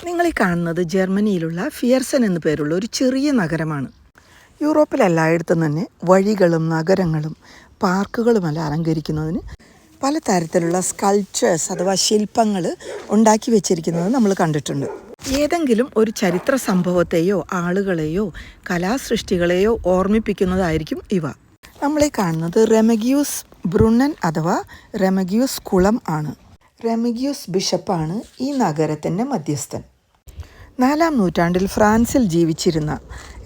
നിങ്ങൾ ഈ കാണുന്നത് ജർമ്മനിയിലുള്ള ഫിയർസൻ എന്നു പേരുള്ള ഒരു ചെറിയ നഗരമാണ്. യൂറോപ്പിൽ എല്ലായിടത്തും തന്നെ വഴികളും നഗരങ്ങളും പാർക്കുകളുമെല്ലാം അലങ്കരിക്കുന്നതിന് പലതരത്തിലുള്ള സ്കൾപ്ചേഴ്സ് അഥവാ ശില്പങ്ങൾ ഉണ്ടാക്കി വെച്ചിരിക്കുന്നത് നമ്മൾ കണ്ടിട്ടുണ്ട്. ഏതെങ്കിലും ഒരു ചരിത്ര സംഭവത്തെയോ ആളുകളെയോ കലാസൃഷ്ടികളെയോ ഓർമ്മിപ്പിക്കുന്നതായിരിക്കും ഇവ. നമ്മളീ കാണുന്നത് റെമഗിയൂസ് ബ്രുണ്ണൻ അഥവാ റെമഗിയൂസ് കുളം ആണ്. റെമഗിയൂസ് ബിഷപ്പാണ് ഈ നഗരത്തിൻ്റെ മധ്യസ്ഥൻ. 4-ാം നൂറ്റാണ്ടിൽ ഫ്രാൻസിൽ ജീവിച്ചിരുന്ന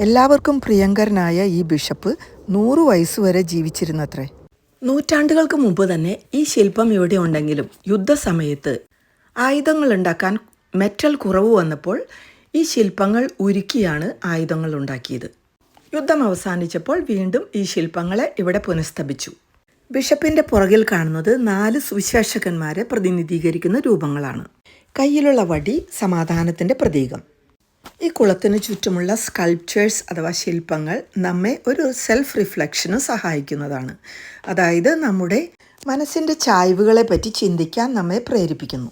എല്ലാവർക്കും പ്രിയങ്കരനായ ഈ ബിഷപ്പ് 100 വയസ്സുവരെ ജീവിച്ചിരുന്നത്രേ. നൂറ്റാണ്ടുകൾക്ക് മുമ്പ് തന്നെ ഈ ശില്പം ഇവിടെ ഉണ്ടെങ്കിലും യുദ്ധസമയത്ത് ആയുധങ്ങൾ ഉണ്ടാക്കാൻ മെറ്റൽ കുറവ് വന്നപ്പോൾ ഈ ശില്പങ്ങൾ ഉരുക്കിയാണ് ആയുധങ്ങൾ ഉണ്ടാക്കിയത്. യുദ്ധം അവസാനിച്ചപ്പോൾ വീണ്ടും ഈ ശില്പങ്ങളെ ഇവിടെ പുനഃസ്ഥാപിച്ചു. ബിഷപ്പിൻ്റെ പുറകിൽ കാണുന്നത് 4 സുവിശേഷകന്മാരെ പ്രതിനിധീകരിക്കുന്ന രൂപങ്ങളാണ്. കയ്യിലുള്ള വടി സമാധാനത്തിൻ്റെ പ്രതീകം. ഈ കുളത്തിന് ചുറ്റുമുള്ള സ്കൾപ്ചേഴ്സ് അഥവാ ശില്പങ്ങൾ നമ്മെ ഒരു സെൽഫ് റിഫ്ലക്ഷന് സഹായിക്കുന്നതാണ്. അതായത് നമ്മുടെ മനസ്സിൻ്റെ ചായ്വുകളെ പറ്റി ചിന്തിക്കാൻ നമ്മെ പ്രേരിപ്പിക്കുന്നു.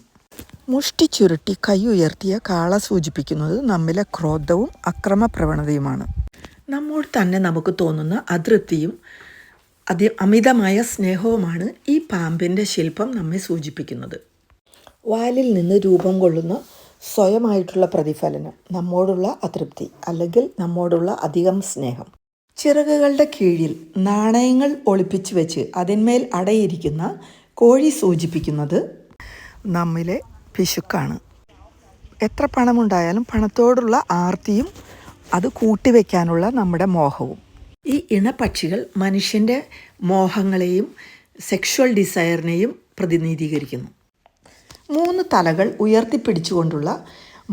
മുഷ്ടി ചുരുട്ടി കൈ ഉയർത്തിയ കാള സൂചിപ്പിക്കുന്നത് നമ്മിലെ ക്രോധവും അക്രമ പ്രവണതയുമാണ്. നമ്മോട് തന്നെ നമുക്ക് തോന്നുന്ന അതൃപ്തിയും അമിതമായ സ്നേഹവുമാണ് ഈ പാമ്പിൻ്റെ ശില്പം നമ്മെ സൂചിപ്പിക്കുന്നത്. വാലിൽ നിന്ന് രൂപം കൊള്ളുന്ന സ്വയമായിട്ടുള്ള പ്രതിഫലനം നമ്മോടുള്ള അതൃപ്തി അല്ലെങ്കിൽ നമ്മോടുള്ള അധികം സ്നേഹം. ചിറകുകളുടെ കീഴിൽ നാണയങ്ങൾ ഒളിപ്പിച്ചു വെച്ച് അതിന്മേൽ അടയിരിക്കുന്ന കോഴി സൂചിപ്പിക്കുന്നത് നമ്മിലെ പിശുക്കാണ്. എത്ര പണമുണ്ടായാലും പണത്തോടുള്ള ആർത്തിയും അത് കൂട്ടിവെക്കാനുള്ള നമ്മുടെ മോഹവും. ഈ ഇണപക്ഷികൾ മനുഷ്യൻ്റെ മോഹങ്ങളെയും സെക്ഷുവൽ ഡിസയറിനെയും പ്രതിനിധീകരിക്കുന്നു. 3 തലകൾ ഉയർത്തിപ്പിടിച്ചുകൊണ്ടുള്ള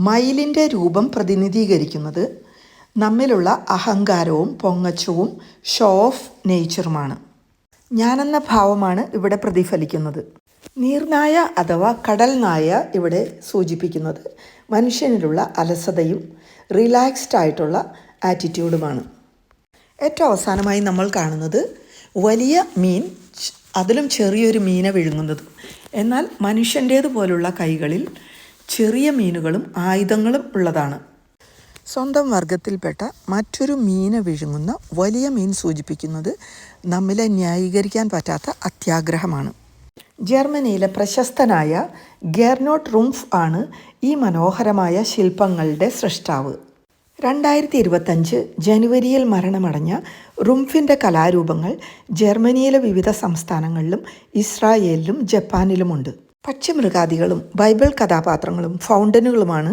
മയിലിൻ്റെ രൂപം പ്രതിനിധീകരിക്കുന്നത് നമ്മിലുള്ള അഹങ്കാരവും പൊങ്ങച്ചവും ഷോ ഓഫ് നേച്ചറുമാണ്. ഞാനെന്ന ഭാവമാണ് ഇവിടെ പ്രതിഫലിക്കുന്നത്. നീർനായ അഥവാ കടൽ നായ ഇവിടെ സൂചിപ്പിക്കുന്നത് മനുഷ്യനിലുള്ള അലസതയും റിലാക്സ്ഡ് ആയിട്ടുള്ള ആറ്റിറ്റ്യൂഡുമാണ്. ഏറ്റവും അവസാനമായി നമ്മൾ കാണുന്നത് വലിയ മീൻ, അതിലും ചെറിയൊരു മീനെ വിഴുങ്ങുന്നതും. എന്നാൽ മനുഷ്യൻ്റേതുപോലുള്ള കൈകളിൽ ചെറിയ മീനുകളും ആയുധങ്ങളും ഉള്ളതാണ്. സ്വന്തം വർഗത്തിൽപ്പെട്ട മറ്റൊരു മീനെ വിഴുങ്ങുന്ന വലിയ മീൻ സൂചിപ്പിക്കുന്നത് നമ്മിലെ ന്യായീകരിക്കാൻ പറ്റാത്ത അത്യാഗ്രഹമാണ്. ജർമ്മനിയിലെ പ്രശസ്തനായ ഗെർനോട്ട് റുംഫ് ആണ് ഈ മനോഹരമായ ശില്പങ്ങളുടെ സൃഷ്ടാവ്. 2025 ജനുവരിയിൽ മരണമടഞ്ഞ റുംഫിൻ്റെ കലാരൂപങ്ങൾ ജർമ്മനിയിലെ വിവിധ സംസ്ഥാനങ്ങളിലും ഇസ്രായേലിലും ജപ്പാനിലുമുണ്ട്. പക്ഷിമൃഗാദികളും ബൈബിൾ കഥാപാത്രങ്ങളും ഫൗണ്ടനുകളുമാണ്